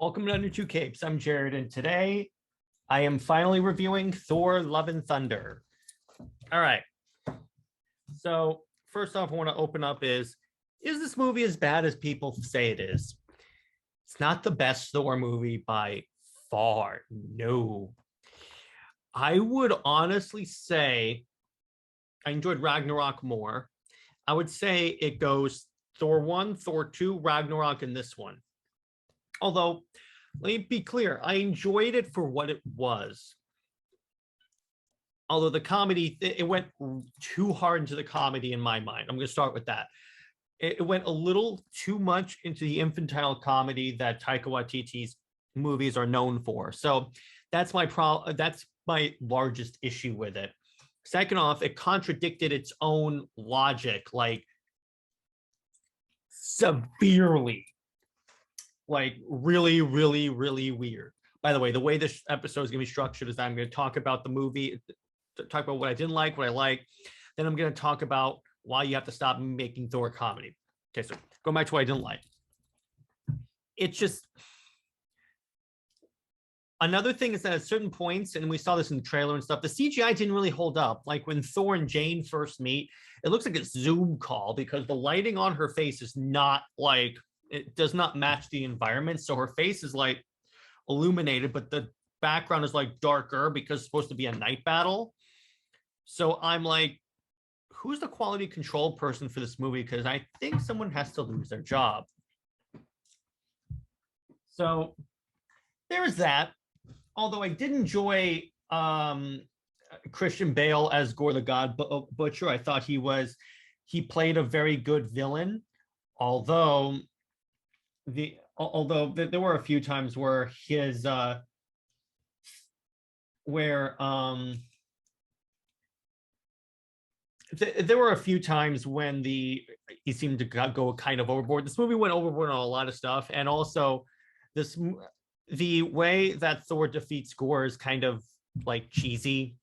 Welcome to Under Two Capes. I'm Jared, and today I am finally reviewing Thor: Love and Thunder. All right. So first off, I want to open up is this movie as bad as people say it is? It's not the best Thor movie by far. No. I would honestly say I enjoyed Ragnarok more. I would say it goes Thor 1, Thor 2, Ragnarok, and this one. Although, let me be clear, I enjoyed it for what it was. Although the comedy, it went too hard into the comedy in my mind. I'm going to start with that. It went a little too much into the infantile comedy that Taika Waititi's movies are known for. So that's my that's my largest issue with it. Second off, it contradicted its own logic, like severely. Like really, really, really weird. By the way, the way this episode is going to be structured is I'm going to talk about the movie, talk about what I didn't like, what I like. Then I'm going to talk about why you have to stop making Thor comedy. Okay, so going back to what I didn't like. It's just another thing is that at certain points, and we saw this in the trailer and stuff, the CGI didn't really hold up. Like when Thor and Jane first meet, it looks like a Zoom call because the lighting on her face is not like, it does not match the environment. So her face is like illuminated, but the background is like darker because it's supposed to be a night battle. So I'm like, who's the quality control person for this movie? Because I think someone has to lose their job. So there's that. Although I did enjoy Christian Bale as Gore the God Butcher. I thought he played a very good villain. Although there were a few times where his there were a few times when he seemed to go kind of overboard. This movie went overboard on a lot of stuff, and also the way that Thor defeats Gore is kind of like cheesy,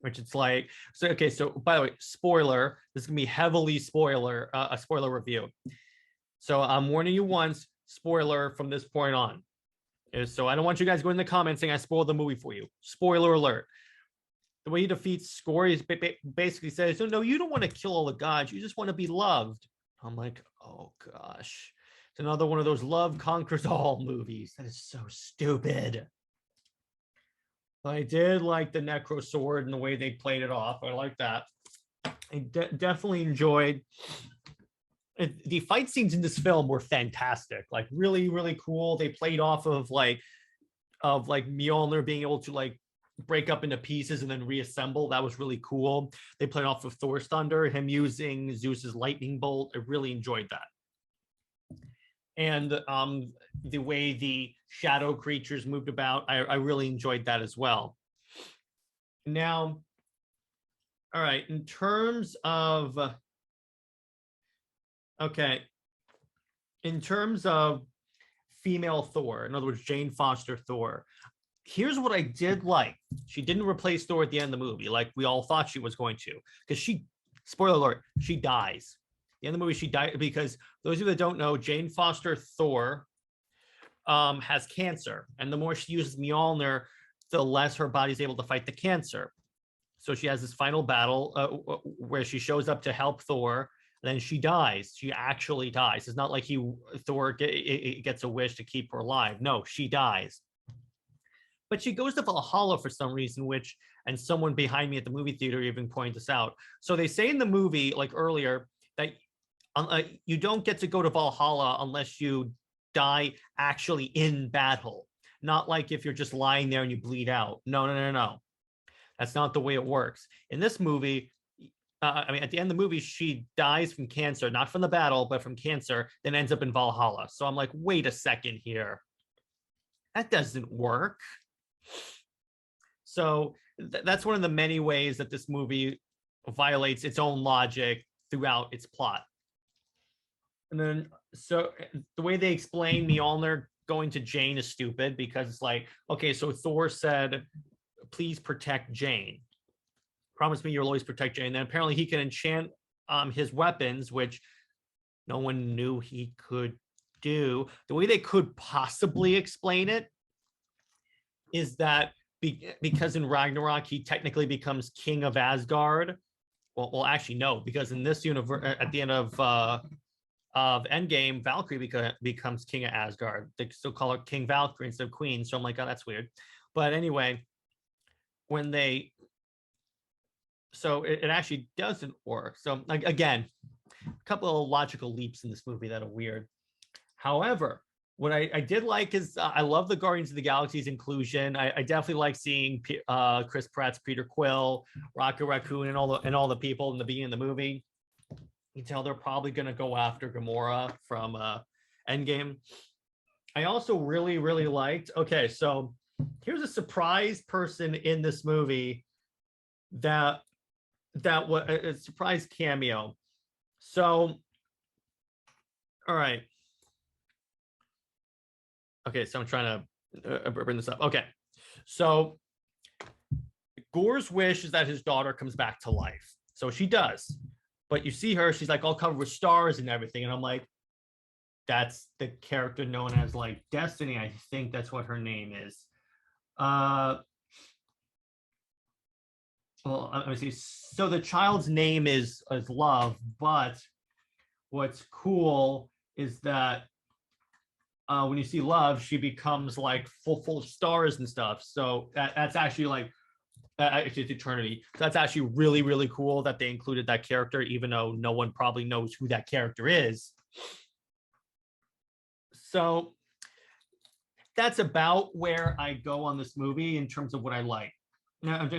which it's like, so okay, so by the way, spoiler, this is gonna be heavily a spoiler review. So I'm warning you once, spoiler from this point on. So I don't want you guys going in the comments saying I spoiled the movie for you. Spoiler alert. The way he defeats Gore is basically says, no, you don't want to kill all the gods. You just want to be loved. I'm like, oh gosh. It's another one of those love conquers all movies. That is so stupid. I did like the Necro Sword and the way they played it off. I like that. I definitely enjoyed the fight scenes in this film were fantastic, like really, really cool. They played off of Mjolnir being able to like break up into pieces and then reassemble. That was really cool. They played off of Thor's thunder, him using Zeus's lightning bolt. I really enjoyed that. And the way the shadow creatures moved about, I really enjoyed that as well. Now, all right, in terms of female Thor, in other words, Jane Foster Thor, here's what I did like. She didn't replace Thor at the end of the movie like we all thought she was going to, because spoiler alert, she dies. At the end of the movie, she died because those of you that don't know, Jane Foster Thor has cancer. And the more she uses Mjolnir, the less her body's able to fight the cancer. So she has this final battle where she shows up to help Thor. And then she dies. She actually dies. It's not like Thor gets a wish to keep her alive. No, she dies. But she goes to Valhalla for some reason, and someone behind me at the movie theater even pointed this out. So they say in the movie, like earlier, that you don't get to go to Valhalla unless you die actually in battle. Not like if you're just lying there and you bleed out. No. That's not the way it works. In this movie, at the end of the movie, she dies from cancer, not from the battle, but from cancer, then ends up in Valhalla. So I'm like, wait a second here. That doesn't work. So that's one of the many ways that this movie violates its own logic throughout its plot. And then, so the way they explain Mjolnir going to Jane is stupid because it's like, okay, so Thor said, please protect Jane. Promise me you'll always protect Jane. And then apparently he can enchant his weapons, which no one knew he could do, the way they could possibly explain it is that because in Ragnarok he technically becomes king of Asgard. Well, actually no, because in this universe, at the end of Endgame, Valkyrie becomes king of Asgard. They still call her King Valkyrie instead of Queen. So I'm like, oh, that's weird. But anyway, when they, so it actually doesn't work. So like again, a couple of logical leaps in this movie that are weird. However, what I did like is I love the Guardians of the Galaxy's inclusion. I definitely like seeing Chris Pratt's Peter Quill, Rocket Raccoon, and all the people in the beginning of the movie. You can tell they're probably going to go after Gamora from Endgame. I also really liked. Okay, so here's a surprise person in this movie that was a surprise cameo. So, all right. Okay, so I'm trying to bring this up. Okay, so Gore's wish is that his daughter comes back to life. So she does, but you see her, she's like all covered with stars and everything. And I'm like, that's the character known as like Destiny. I think that's what her name is. Well, let me see. So the child's name is Love, but what's cool is that when you see Love, she becomes like full of stars and stuff. So that's actually like it's Eternity. So that's actually really cool that they included that character, even though no one probably knows who that character is. So that's about where I go on this movie in terms of what I like. Now,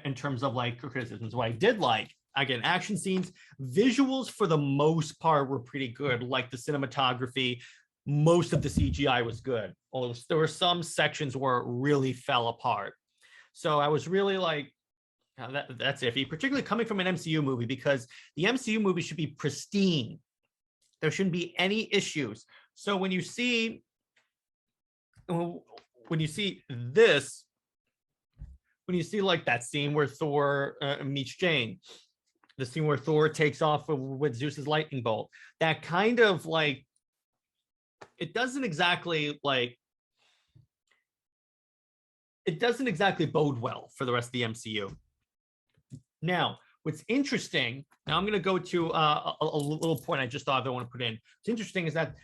in terms of like criticisms, what I did like, again, action scenes, visuals for the most part were pretty good, like the cinematography. Most of the CGI was good, although there were some sections where it really fell apart. So I was really like, that's iffy, particularly coming from an MCU movie, because the MCU movie should be pristine. There shouldn't be any issues. So when you see this, when you see like that scene where Thor meets Jane, the scene where Thor takes off with Zeus's lightning bolt, that kind of like, it doesn't exactly bode well for the rest of the MCU. Now, what's interesting, now I'm going to go to a little point I just thought I want to put in. What's interesting is that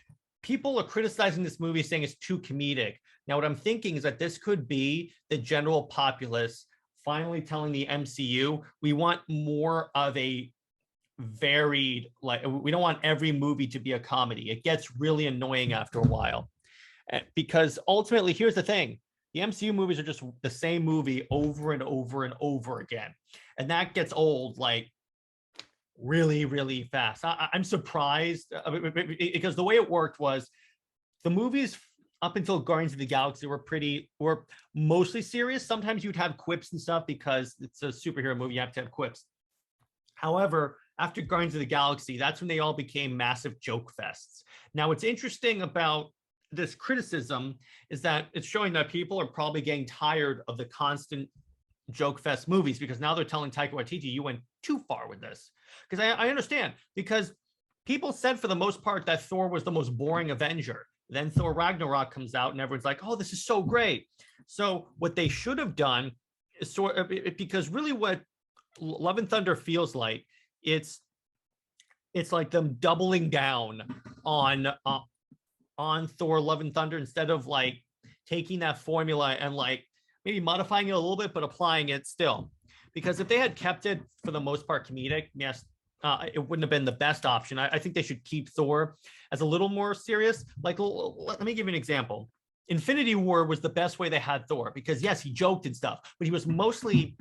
people are criticizing this movie saying it's too comedic. Now, what I'm thinking is that this could be the general populace finally telling the MCU, we want more of a varied, like, we don't want every movie to be a comedy. It gets really annoying after a while. Because ultimately, here's the thing. The MCU movies are just the same movie over and over and over again. And that gets old, like, really fast. I'm surprised because the way it worked was the movies up until Guardians of the Galaxy were mostly serious. Sometimes you'd have quips and stuff because it's a superhero movie, you have to have quips. However, after Guardians of the Galaxy, that's when they all became massive joke fests. Now, what's interesting about this criticism is that it's showing that people are probably getting tired of the constant joke fest movies, because now they're telling Taika Waititi, you went too far with this. Because I understand, because people said for the most part that Thor was the most boring Avenger. Then Thor Ragnarok comes out and everyone's like, oh, this is so great. So what they should have done is because really what Love and Thunder feels like, it's like them doubling down on Thor Love and Thunder instead of like taking that formula and like maybe modifying it a little bit, but applying it still. Because if they had kept it for the most part comedic, yes, it wouldn't have been the best option. I think they should keep Thor as a little more serious. Like, let me give you an example. Infinity War was the best way they had Thor, because yes, he joked and stuff, but he was mostly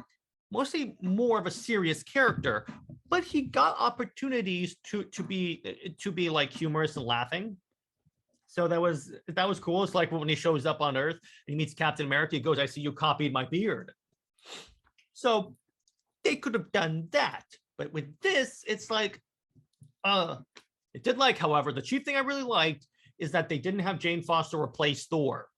more of a serious character, but he got opportunities to be like humorous and laughing. So that was cool. It's like when he shows up on Earth and he meets Captain America, he goes, I see you copied my beard. So they could have done that. But with this, it's like, it did like, however, the chief thing I really liked is that they didn't have Jane Foster replace Thor,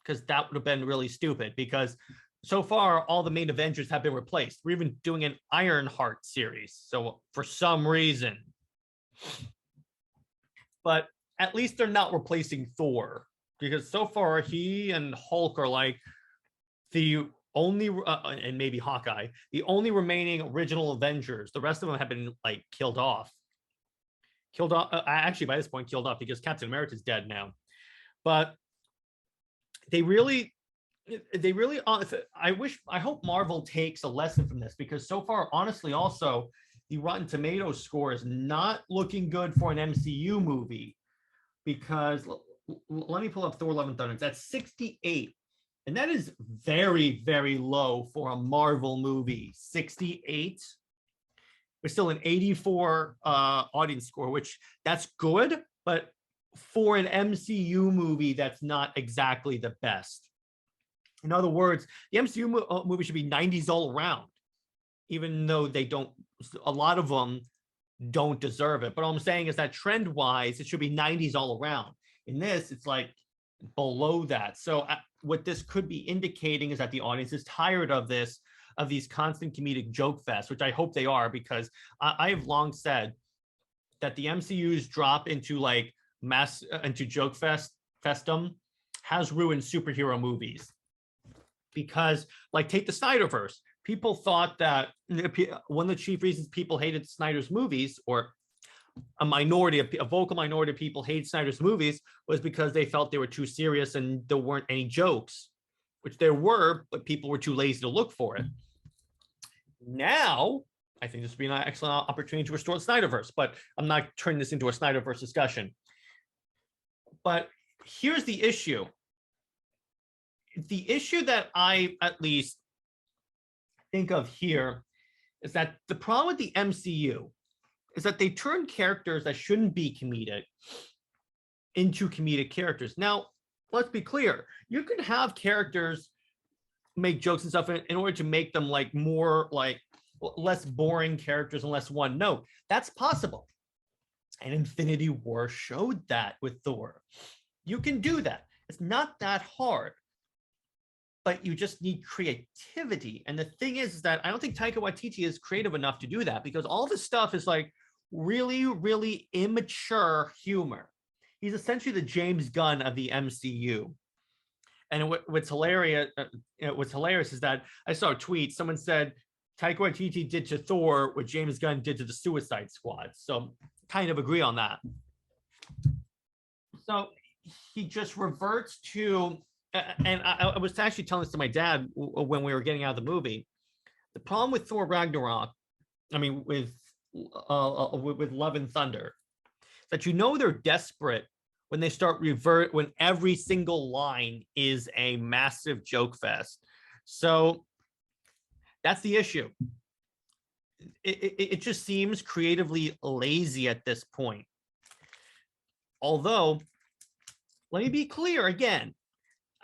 because that would have been really stupid, because so far, all the main Avengers have been replaced. We're even doing an Ironheart series. So for some reason, but at least they're not replacing Thor, because so far he and Hulk are like the only and maybe Hawkeye, the only remaining original Avengers. The rest of them have been like killed off. Actually, by this point, killed off because Captain America's dead now. But they really, I hope Marvel takes a lesson from this, because so far, honestly, also the Rotten Tomatoes score is not looking good for an MCU movie. Because let me pull up Thor: Love and Thunder. That's 68, and that is very, very low for a Marvel movie. 68. We're still an 84 audience score, which that's good, but for an MCU movie, that's not exactly the best. In other words, the MCU movie should be 90s all around, even though they don't, a lot of them don't deserve it. But all I'm saying is that trend-wise, it should be 90s all around. In this, it's like below that. So what this could be indicating is that the audience is tired of this, of these constant comedic joke fests, which I hope they are, because I have long said that the MCU's drop into like into joke festum has ruined superhero movies. Because like take the Snyderverse, people thought that one of the chief reasons people hated Snyder's movies, or a vocal minority of people hate Snyder's movies, was because they felt they were too serious and there weren't any jokes, which there were, but people were too lazy to look for it. Now, I think this would be an excellent opportunity to restore the Snyderverse, but I'm not turning this into a Snyderverse discussion. But here's the issue. The issue that I at least think of here is that the problem with the MCU is that they turn characters that shouldn't be comedic into comedic characters. Now, let's be clear. You can have characters make jokes and stuff in order to make them like more like less boring characters and less one note. That's possible. And Infinity War showed that with Thor. You can do that. It's not that hard. But you just need creativity. And the thing is that I don't think Taika Waititi is creative enough to do that, because all this stuff is like really, really immature humor. He's essentially the James Gunn of the MCU. And what's hilarious is that I saw a tweet. Someone said Taika Waititi did to Thor what James Gunn did to the Suicide Squad. So kind of agree on that. So he just reverts to, and I was actually telling this to my dad when we were getting out of the movie. The problem with Thor Ragnarok, I mean, with Love and Thunder, that they're desperate when they start when every single line is a massive joke fest. So that's the issue. It just seems creatively lazy at this point. Although, let me be clear again,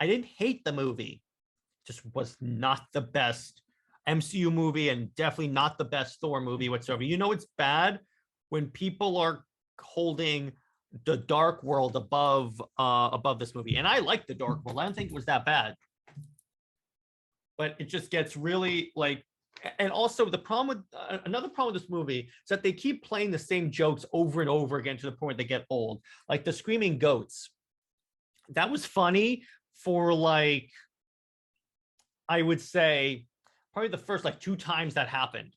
I didn't hate the movie. It just was not the best MCU movie and definitely not the best Thor movie whatsoever. It's bad when people are holding the Dark World above this movie. And I like the Dark World. I don't think it was that bad. But it just gets really like, and also the problem with another problem with this movie is that they keep playing the same jokes over and over again to the point they get old. Like the screaming goats. That was funny for like, I would say probably the first like 2 times that happened.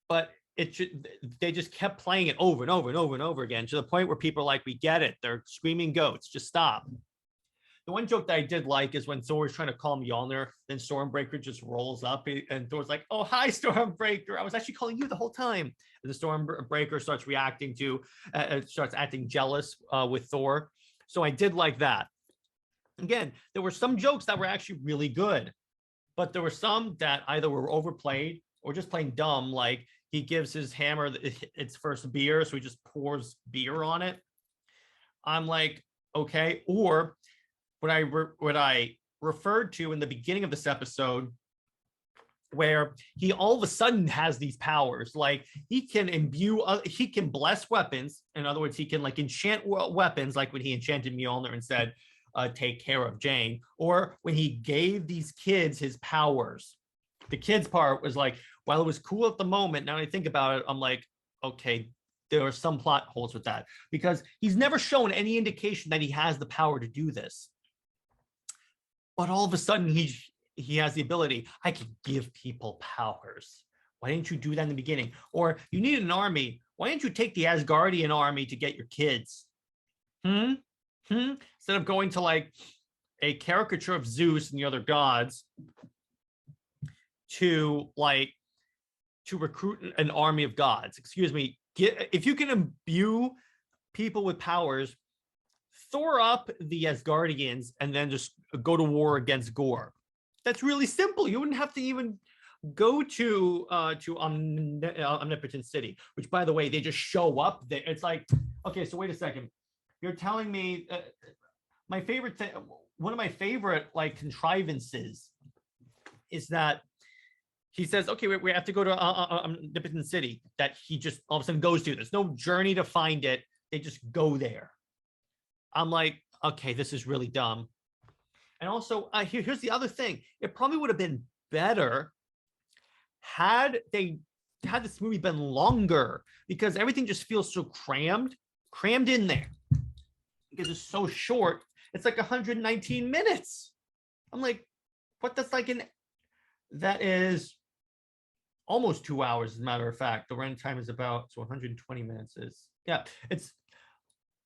But they just kept playing it over and over and over and over again to the point where people are like, we get it. They're screaming goats. Just stop. The one joke that I did like is when Thor was trying to call him Mjolnir, then Stormbreaker just rolls up and Thor's like, oh, hi, Stormbreaker. I was actually calling you the whole time. And the Stormbreaker starts reacting to, starts acting jealous with Thor. So I did like that. Again, there were some jokes that were actually really good, but there were some that either were overplayed or just plain dumb. Like he gives his hammer its first beer, so he just pours beer on it. I'm like, okay. Or what I referred to in the beginning of this episode, where he all of a sudden has these powers, like he can he can bless weapons. In other words, he can like enchant weapons, like when he enchanted Mjolnir and said, take care of Jane, or when he gave these kids his powers. The kids part was like, while it was cool at the moment, now I think about it, I'm like, okay, there are some plot holes with that because he's never shown any indication that he has the power to do this. But all of a sudden he has the ability. I can give people powers. Why didn't you do that in the beginning? Or you need an army. Why didn't you take the Asgardian army to get your kids? Instead of going to like a caricature of Zeus and the other gods to recruit an army of gods. Excuse me. If you can imbue people with powers, Thor up the Asgardians and then just go to war against Gore. That's really simple. You wouldn't have to even go to Omnipotent City, which, by the way, they just show up there. It's like, okay, so wait a second. You're telling me my favorite thing, one of my favorite like contrivances is that he says, okay, we have to go to Omnipotent City, that he just all of a sudden goes to. There's no journey to find it. They just go there. I'm like, okay, this is really dumb. And also, here's the other thing. It probably would have been better had this movie been longer, because everything just feels so crammed in there. Because it's so short. It's like 119 minutes. I'm like, what? That is almost 2 hours, as a matter of fact. The running time is about, so 120 minutes is, yeah, it's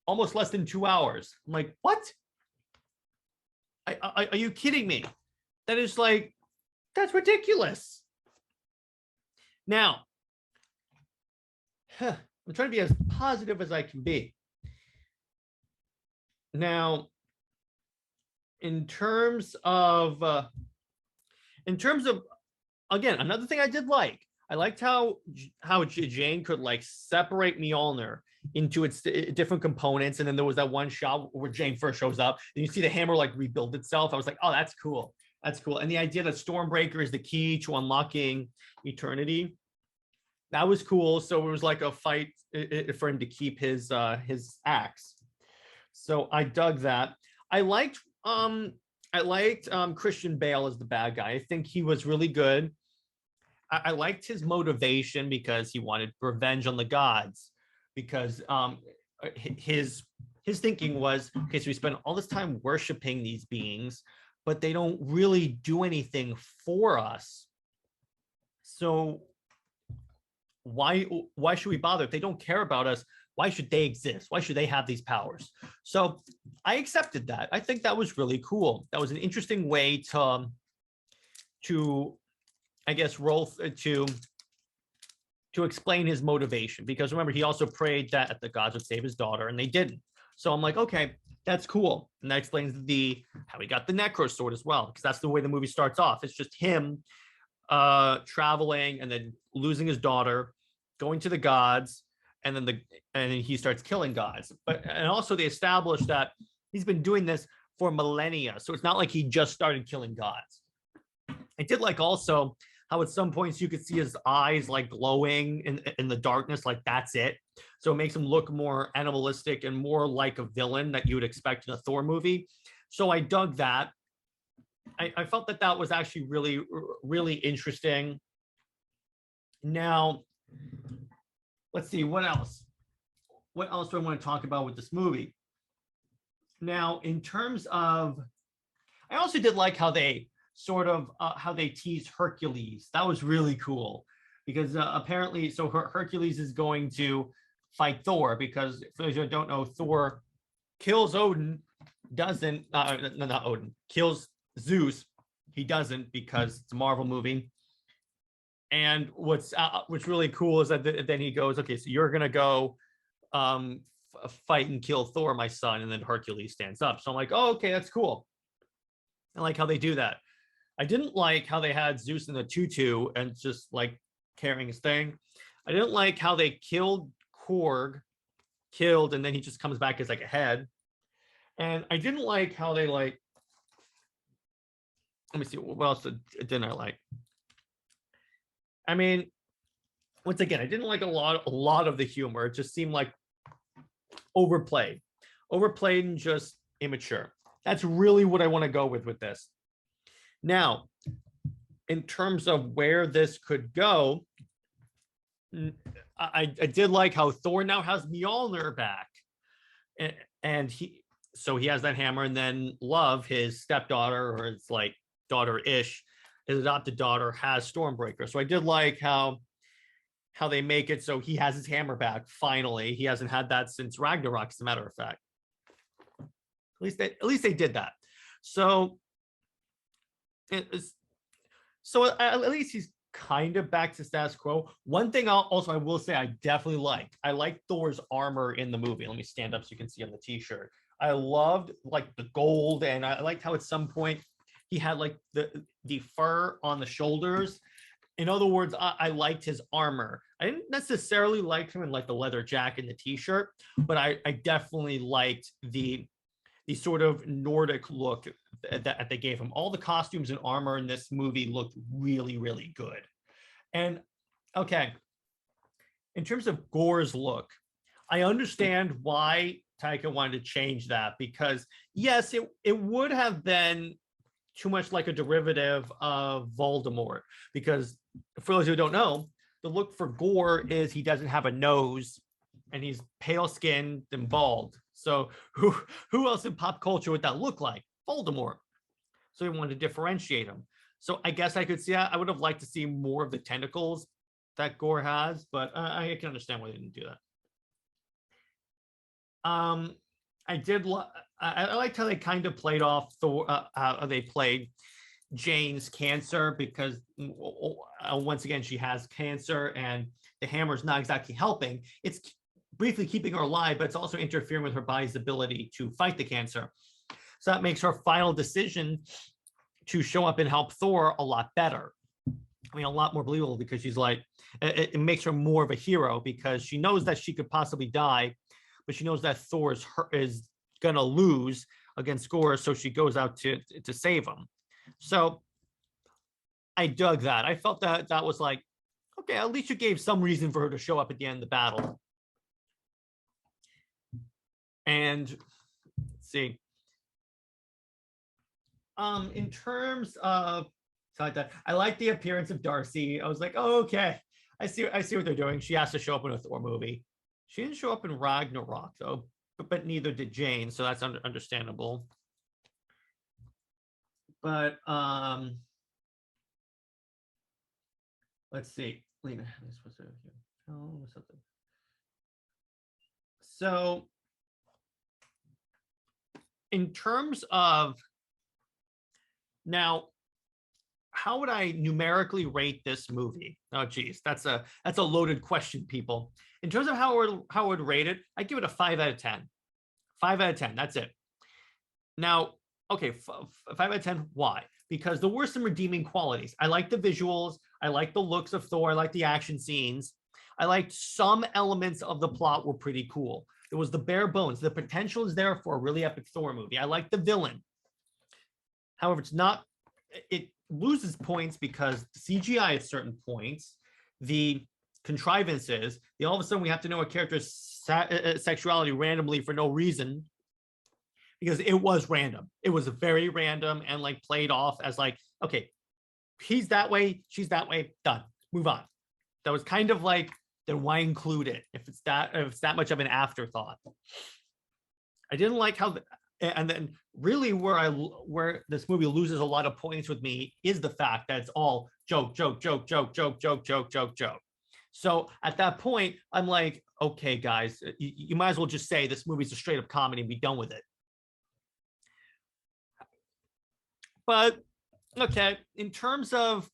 almost less than 2 hours. I'm like, what? Are you kidding me? That is like, that's ridiculous. Now, I'm trying to be as positive as I can be. Now, in terms of again, another thing I did like, I liked how Jane could like separate Mjolnir into its different components, and then there was that one shot where Jane first shows up, and you see the hammer like rebuild itself. I was like, oh, that's cool. That's cool. And the idea that Stormbreaker is the key to unlocking eternity, that was cool. So it was like a fight for him to keep his axe. So I dug that. I liked Christian Bale as the bad guy. I think he was really good. I liked his motivation because he wanted revenge on the gods. Because his thinking was, okay, so we spend all this time worshiping these beings, but they don't really do anything for us. So why should we bother? If they don't care about us, why should they exist? Why should they have these powers? So I accepted that. I think that was really cool. That was an interesting way to I guess to explain his motivation, because remember, he also prayed that the gods would save his daughter, and they didn't. So I'm like, okay, that's cool. And that explains how he got the Necro Sword as well, because that's the way the movie starts off. It's just him traveling and then losing his daughter, going to the gods, and then he starts killing gods. And also they established that he's been doing this for millennia. So it's not like he just started killing gods. I did like also how at some points you could see his eyes like glowing in the darkness, like that's it. So it makes him look more animalistic and more like a villain that you would expect in a Thor movie. So I dug that. I felt that was actually really, really interesting. Now, let's see, what else? What else do I want to talk about with this movie? Now, in terms of, I also did like how they how they teased Hercules. That was really cool, because apparently, so Hercules is going to fight Thor, because for those who don't know, Thor kills Odin, doesn't, not Odin, kills Zeus. He doesn't, because it's a Marvel movie. And what's really cool is that then he goes, okay, so you're gonna go fight and kill Thor, my son, and then Hercules stands up. So I'm like, oh, okay, that's cool. I like how they do that. I didn't like how they had Zeus in the tutu and just like carrying his thing. I didn't like how they killed Korg, and then he just comes back as like a head. And I didn't like how they like, let me see, what else didn't I like? I mean, once again, I didn't like a lot of the humor. It just seemed like overplayed and just immature. That's really what I want to go with this. Now, in terms of where this could go, I did like how Thor now has Mjolnir back, and he has that hammer, and then Love, his stepdaughter, or it's like daughter-ish, his adopted daughter, has Stormbreaker. So I did like how they make it so he has his hammer back finally. He hasn't had that since Ragnarok, as a matter of fact. At least they did that. So at least he's kind of back to status quo. One thing I will say I definitely liked. I liked Thor's armor in the movie. Let me stand up so you can see on the t-shirt. I loved like the gold, and I liked how at some point he had like the fur on the shoulders. In other words, I liked his armor. I didn't necessarily like him in like the leather jacket and the t-shirt, but I definitely liked the sort of Nordic look that they gave him. All the costumes and armor in this movie looked really, really good. And okay, in terms of Gore's look, I understand why Taika wanted to change that, because yes, it would have been too much like a derivative of Voldemort, because for those who don't know, the look for Gore is he doesn't have a nose and he's pale skinned and bald. So who else in pop culture would that look like? Voldemort. So he wanted to differentiate him. So I guess I could see that. I would have liked to see more of the tentacles that Gore has, but I can understand why they didn't do that. I liked how they kind of played off Thor, how they played Jane's cancer, because once again she has cancer and the hammer's not exactly helping. It's briefly keeping her alive, but it's also interfering with her body's ability to fight the cancer. So that makes her final decision to show up and help Thor a lot better. I mean, a lot more believable, because she's like, it makes her more of a hero, because she knows that she could possibly die, but she knows that Thor is gonna lose against Gore, so she goes out to save him. So I dug that. I felt that was like, okay, at least you gave some reason for her to show up at the end of the battle. And let's see. In terms of I like the appearance of Darcy. I was like, oh, okay, I see what they're doing. She has to show up in a Thor movie. She didn't show up in Ragnarok though, but neither did Jane, so that's understandable. But let's see. Lena, this was something. So in terms of now, how would I numerically rate this movie? Oh, geez, that's a loaded question, people. In terms of how I would rate it, I give it a 5 out of 10. 5 out of 10. That's it. Now, okay, 5 out of 10. Why? Because there were some redeeming qualities. I like the visuals. I like the looks of Thor. I like the action scenes. I liked some elements of the plot were pretty cool. It was the bare bones. The potential is there for a really epic Thor movie. I like the villain. However, it loses points because CGI at certain points, the contrivances, all of a sudden we have to know a character's sexuality randomly for no reason, because it was random. It was very random and like played off as like, okay, he's that way, she's that way, done, move on. That was kind of like, then why include it if it's that much of an afterthought? I didn't like how, and then really where this movie loses a lot of points with me is the fact that it's all joke. So at that point, I'm like, okay, guys, you might as well just say this movie's a straight up comedy and be done with it. But okay, in terms of,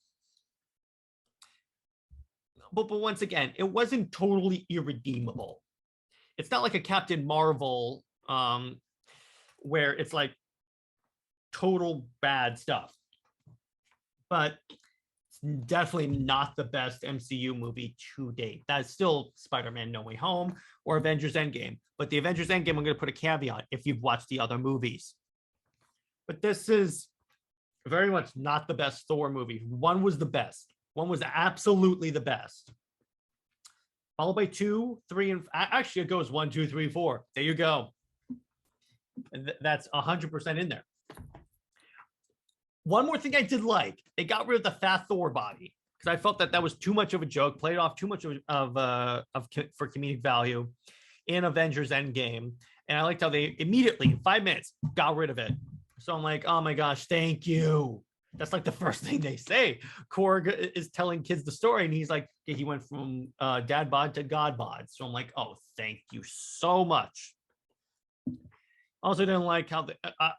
but once again, it wasn't totally irredeemable. It's not like a Captain Marvel where it's like total bad stuff. But it's definitely not the best MCU movie to date. That's still Spider-Man No Way Home or Avengers Endgame. But the Avengers Endgame, I'm going to put a caveat if you've watched the other movies. But this is very much not the best Thor movie. One was the best. One was absolutely the best. Followed by 2, 3, and actually it goes 1, 2, 3, 4. There you go. And that's 100% in there. One more thing I did like, they got rid of the fat Thor body, because I felt that that was too much of a joke, played off too much for comedic value in Avengers Endgame. And I liked how they immediately, in 5 minutes, got rid of it. So I'm like, oh my gosh, thank you. That's like the first thing they say. Korg is telling kids the story, and he's like, he went from dad bod to god bod. So I'm like, oh, thank you so much. Also didn't like how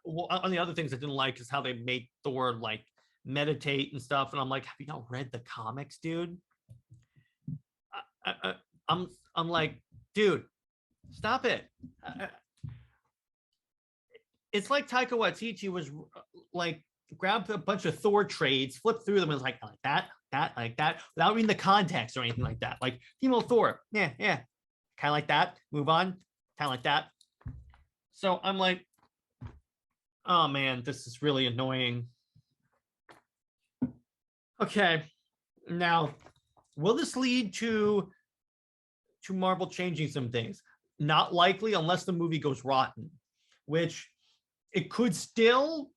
one of the other things I didn't like is how they made Thor like meditate and stuff. And I'm like, have you not read the comics, dude? I'm like, dude, stop it. It's like Taika Waititi was like grabbed a bunch of Thor trades, flipped through them, and was like that, without reading the context or anything like that. Like female Thor, yeah, kind of like that. Move on, kind of like that. So I'm like, oh man, this is really annoying. Okay, now, will this lead to Marvel changing some things? Not likely, unless the movie goes rotten, which it could still,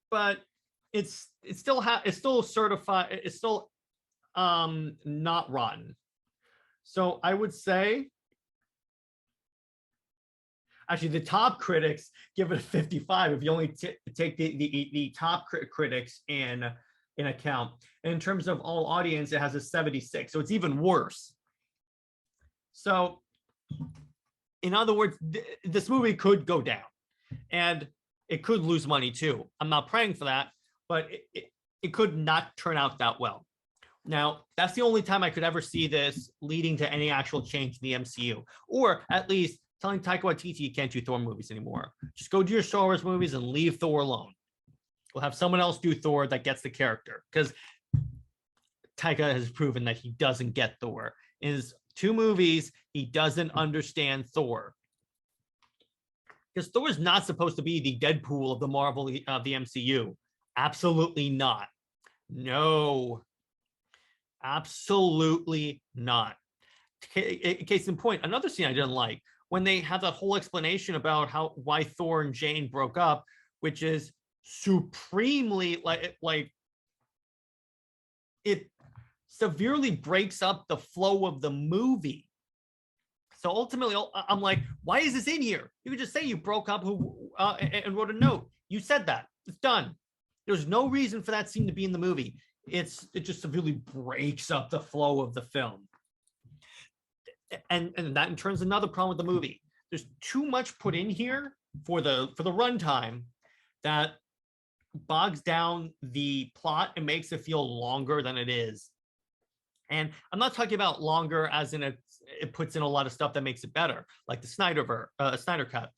but it's still certified. It's still not rotten. So I would say, actually, the top critics give it a 55 if you only take the top critics in account. And in terms of all audience, it has a 76. So it's even worse. So in other words, this movie could go down, and it could lose money too. I'm not praying for that, but it could not turn out that well. Now, that's the only time I could ever see this leading to any actual change in the MCU, or at least telling Taika Waititi you can't do Thor movies anymore. Just go do your Star Wars movies and leave Thor alone. We'll have someone else do Thor that gets the character, because Taika has proven that he doesn't get Thor. In his 2 movies, he doesn't understand Thor. Because Thor is not supposed to be the Deadpool of the Marvel of the MCU. Absolutely not. No. Absolutely not. Case in point, another scene I didn't like, when they have that whole explanation about why Thor and Jane broke up, which is supremely like it severely breaks up the flow of the movie. So ultimately, I'm like, why is this in here? You could just say you broke up and wrote a note. You said that. It's done. There's no reason for that scene to be in the movie. It just severely breaks up the flow of the film. And that in turn is another problem with the movie. There's too much put in here for the runtime that bogs down the plot and makes it feel longer than it is. And I'm not talking about longer as in it puts in a lot of stuff that makes it better, like the Snyder cut.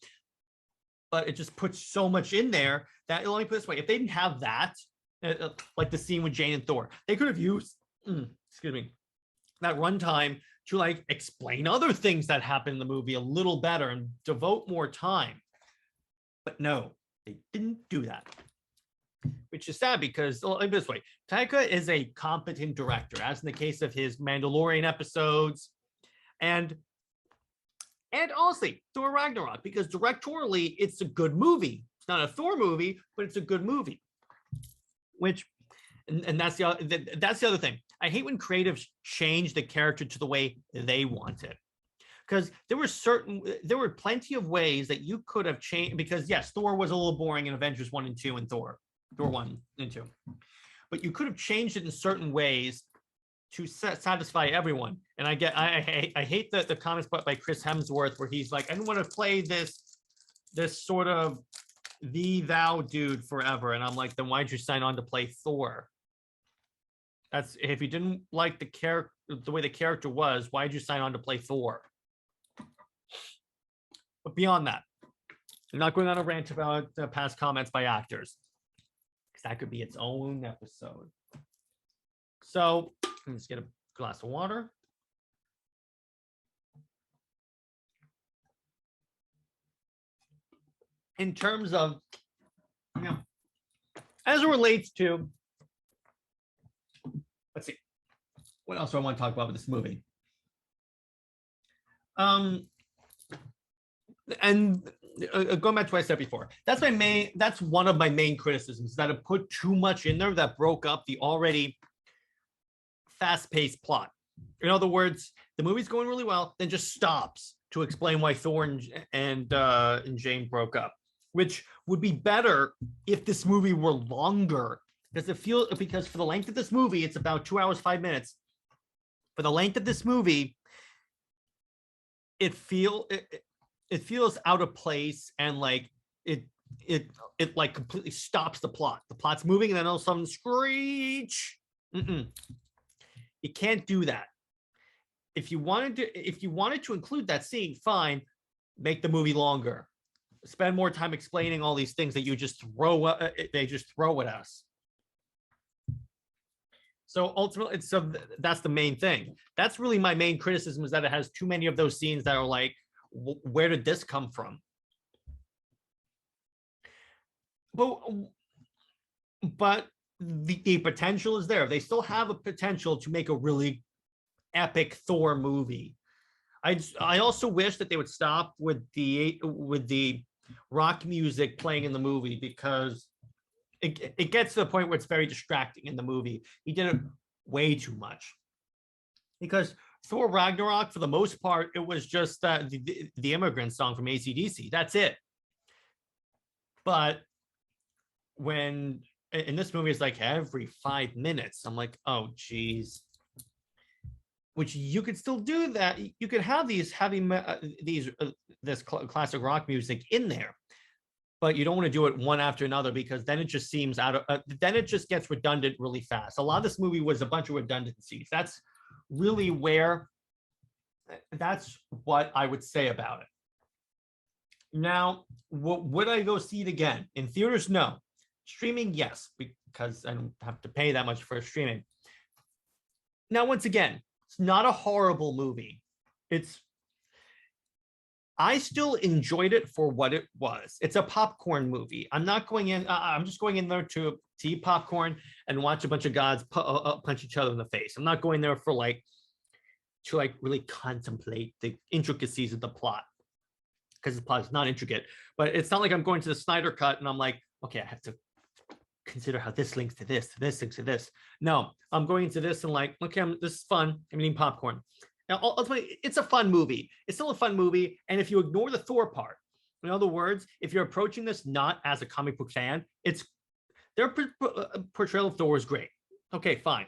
But it just puts so much in there that, let me put it this way, if they didn't have that, like the scene with Jane and Thor, they could have used, that runtime to like explain other things that happen in the movie a little better and devote more time. But no, they didn't do that. Which is sad, because like this way, Taika is a competent director, as in the case of his Mandalorian episodes, and honestly, Thor Ragnarok, because directorially it's a good movie. It's not a Thor movie, but it's a good movie. Which, and that's the other thing. I hate when creatives change the character to the way they want it. Because there were plenty of ways that you could have changed, because yes, Thor was a little boring in Avengers 1 and 2 and Thor 1 and 2. But you could have changed it in certain ways to satisfy everyone. And I hate the comments by Chris Hemsworth where he's like, I don't want to play this sort of thou dude forever. And I'm like, then why'd you sign on to play Thor? That's, if you didn't like the way the character was, why'd you sign on to play Thor? But beyond that, I'm not going on a rant about past comments by actors, because that could be its own episode. So let me just get a glass of water. In terms of, as it relates to, let's see, what else do I want to talk about with this movie? And going back to what I said before, that's one of my main criticisms, that it put too much in there that broke up the already fast-paced plot. In other words, the movie's going really well, then just stops to explain why Thor and Jane broke up, which would be better if this movie were longer. Because for the length of this movie, it's about 2 hours, 5 minutes. For the length of this movie, it feels out of place, and like it like completely stops the plot. The plot's moving, and then all of a sudden, screech. You can't do that. If you wanted to include that scene, fine, make the movie longer. Spend more time explaining all these things that you just throw at us. So ultimately, that's the main thing. That's really my main criticism, is that it has too many of those scenes that are like, where did this come from? But the potential is there. They still have a potential to make a really epic Thor movie. I also wish that they would stop with the rock music playing in the movie, because it gets to the point where it's very distracting in the movie. He did it way too much. Because Thor Ragnarok, for the most part, it was just the immigrant song from AC/DC. That's it. But when in this movie, it's like every 5 minutes, I'm like, oh geez. Which you could still do that. You could have this classic rock music in there, but you don't want to do it one after another, because then it just seems then it just gets redundant really fast. A lot of this movie was a bunch of redundancies. That's what I would say about it. Now, would I go see it again? In theaters, no. Streaming, yes, because I don't have to pay that much for streaming. Now, once again, it's not a horrible movie. I still enjoyed it for what it was. It's a popcorn movie. I'm not going in. I'm just going in there to eat popcorn and watch a bunch of gods punch each other in the face. I'm not going there to really contemplate the intricacies of the plot, because the plot is not intricate. But it's not like I'm going to the Snyder Cut and I'm like, okay, I have to consider how this links to this links to this. No, I'm going into this and like, okay, this is fun. I'm eating popcorn. Now, ultimately, it's a fun movie. It's still a fun movie. And if you ignore the Thor part, in other words, if you're approaching this not as a comic book fan, their portrayal of Thor is great. Okay, fine.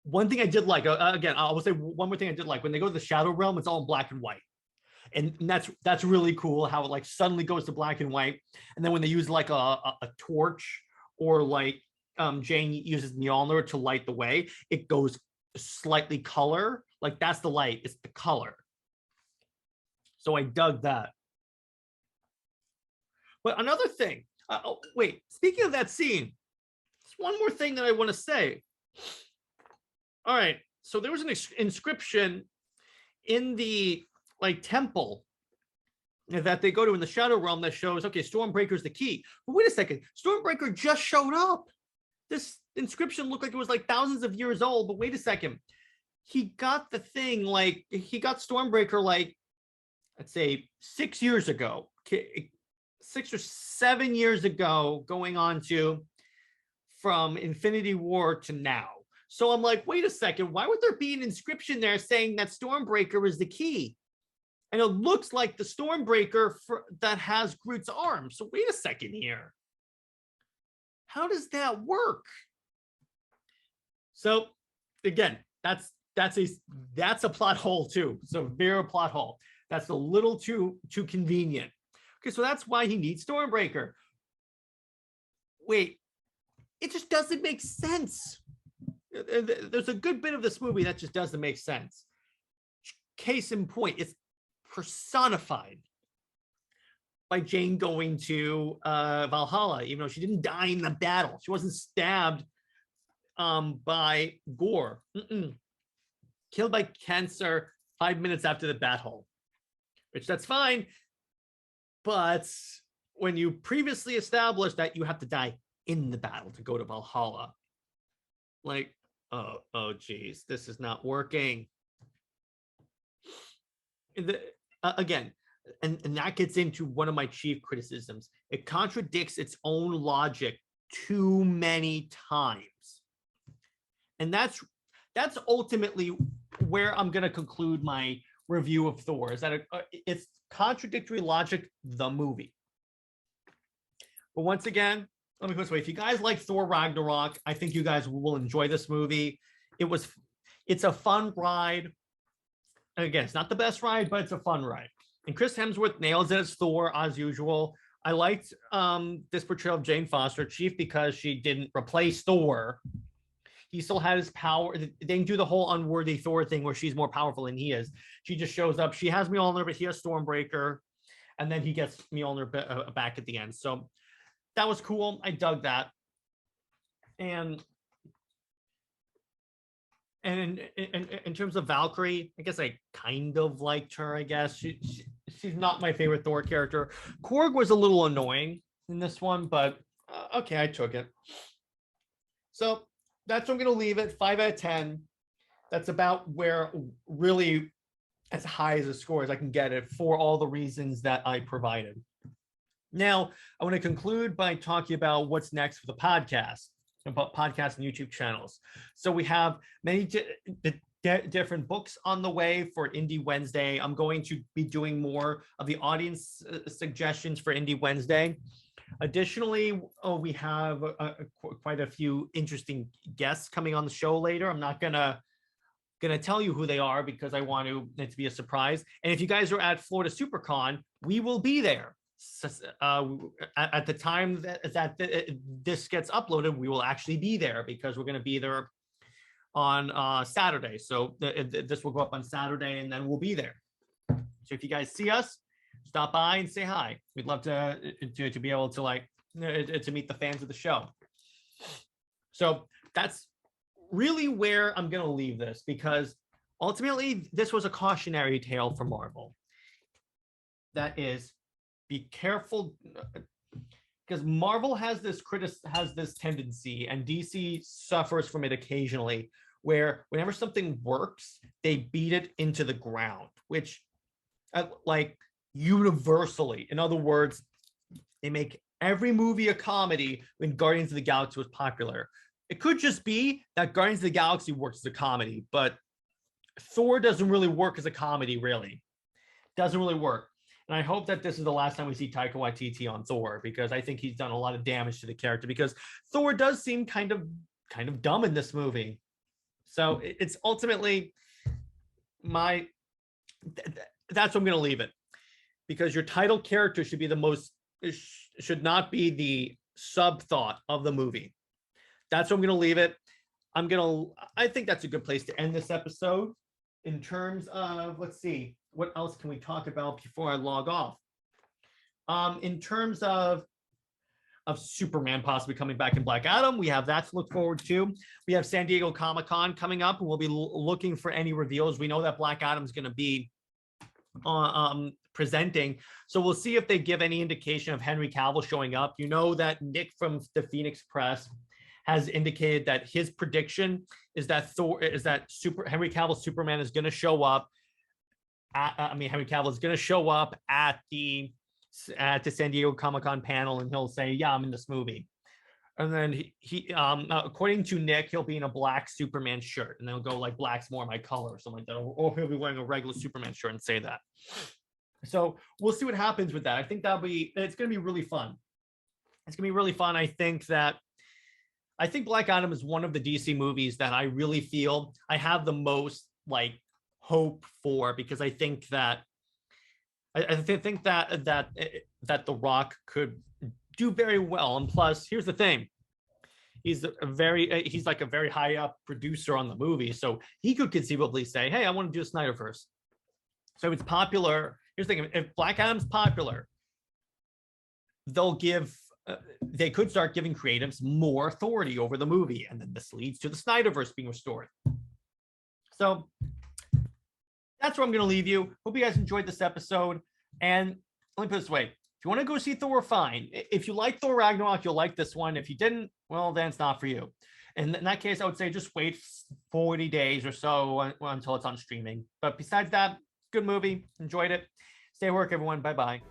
One thing I did like, again, I will say one more thing I did like, when they go to the Shadow Realm, it's all in black and white. And that's really cool how it like suddenly goes to black and white. And then when they use like a torch, or like Jane uses Mjolnir to light the way, it goes slightly color. Like that's the light, it's the color. So I dug that. But another thing, wait, speaking of that scene, there's one more thing that I want to say. All right, so there was an inscription in the temple that they go to in the Shadow Realm that shows, okay, Stormbreaker's the key. But wait a second, Stormbreaker just showed up. This inscription looked like it was like thousands of years old, but wait a second. He got the thing, he got Stormbreaker let's say 6 years ago, 6 or 7 years ago, going on to from Infinity War to now. So I'm like, wait a second, why would there be an inscription there saying that Stormbreaker is the key? And it looks like the Stormbreaker that has Groot's arm. So wait a second here. How does that work? So again, that's a plot hole too. So very plot hole. That's a little too convenient. Okay, so that's why he needs Stormbreaker. Wait, it just doesn't make sense. There's a good bit of this movie that just doesn't make sense. Case in point, it's personified by Jane going to Valhalla, even though she didn't die in the battle. She wasn't stabbed by Gore. Killed by cancer 5 minutes after the battle, which that's fine. But when you previously established that you have to die in the battle to go to Valhalla, like, oh geez, this is not working. Again, and that gets into one of my chief criticisms. It contradicts its own logic too many times. And that's ultimately where I'm going to conclude my review of Thor, is that it's contradictory logic, the movie. But once again, let me put this way. If you guys like Thor Ragnarok, I think you guys will enjoy this movie. It's a fun ride. And again, it's not the best ride, but it's a fun ride. And Chris Hemsworth nails it as Thor, as usual. I liked this portrayal of Jane Foster, chief because she didn't replace Thor. He still had his power. They didn't do the whole unworthy Thor thing where she's more powerful than he is. She just shows up. She has Mjolnir, but he has Stormbreaker. And then he gets Mjolnir back at the end. So that was cool. I dug that. And in terms of Valkyrie, I guess I kind of liked her, I guess. She's not my favorite Thor character. Korg was a little annoying in this one, but okay, I took it. So that's what I'm going to leave it, 5 out of 10. That's about where really as high as a score as I can get it for all the reasons that I provided. Now, I want to conclude by talking about what's next for the podcast, about podcast and YouTube channels. So we have many different books on the way for Indie Wednesday. I'm going to be doing more of the audience suggestions for Indie Wednesday. Additionally, we have quite a few interesting guests coming on the show later. I'm not gonna tell you who they are because I want it to be a surprise. And if you guys are at Florida SuperCon, we will be there. At the time that this gets uploaded, we will actually be there because we're going to be there on Saturday. So this will go up on Saturday, and then we'll be there. So if you guys see us, stop by and say hi. We'd love to be able to to meet the fans of the show. So that's really where I'm going to leave this, because ultimately this was a cautionary tale for Marvel. That is, be careful, because Marvel has this tendency, and DC suffers from it occasionally, where whenever something works, they beat it into the ground, which universally. In other words, they make every movie a comedy when Guardians of the Galaxy was popular. It could just be that Guardians of the Galaxy works as a comedy, but Thor doesn't really work as a comedy, really. Doesn't really work. And I hope that this is the last time we see Taika Waititi on Thor, because I think he's done a lot of damage to the character, because Thor does seem kind of dumb in this movie. So it's ultimately that's what I'm going to leave it, because your title character should not be the sub thought of the movie. That's what I'm going to leave it. I think that's a good place to end this episode. In terms of, let's see, what else can we talk about before I log off? In terms of Superman possibly coming back in Black Adam, we have that to look forward to. We have San Diego Comic-Con coming up, and we'll be looking for any reveals. We know that Black Adam's going to be presenting, so we'll see if they give any indication of Henry Cavill showing up. You know that Nick from the Phoenix Press has indicated that his prediction is that Henry Cavill's Superman is going to show up. Henry Cavill is going to show up at the San Diego Comic-Con panel, and he'll say, "Yeah, I'm in this movie." And then he according to Nick, he'll be in a black Superman shirt, and they'll go like, "Black's more my color," or something like that, or he'll be wearing a regular Superman shirt and say that. So we'll see what happens with that. I think it's going to be really fun. It's going to be really fun. I think Black Adam is one of the DC movies that I really feel I have the most hope for, because I think that that The Rock could do very well. And plus, here's the thing: he's like a very high up producer on the movie, so he could conceivably say, "Hey, I want to do a Snyderverse." So if it's popular. Here's the thing: if Black Adam's popular, they could start giving creatives more authority over the movie, and then this leads to the Snyderverse being restored. So that's where I'm going to leave you. Hope you guys enjoyed this episode. And let me put it this way: if you want to go see Thor, fine. If you like Thor Ragnarok, you'll like this one. If you didn't, well, then it's not for you. And in that case, I would say just wait 40 days or so until it's on streaming. But besides that, good movie. Enjoyed it. Stay at work, everyone. Bye-bye.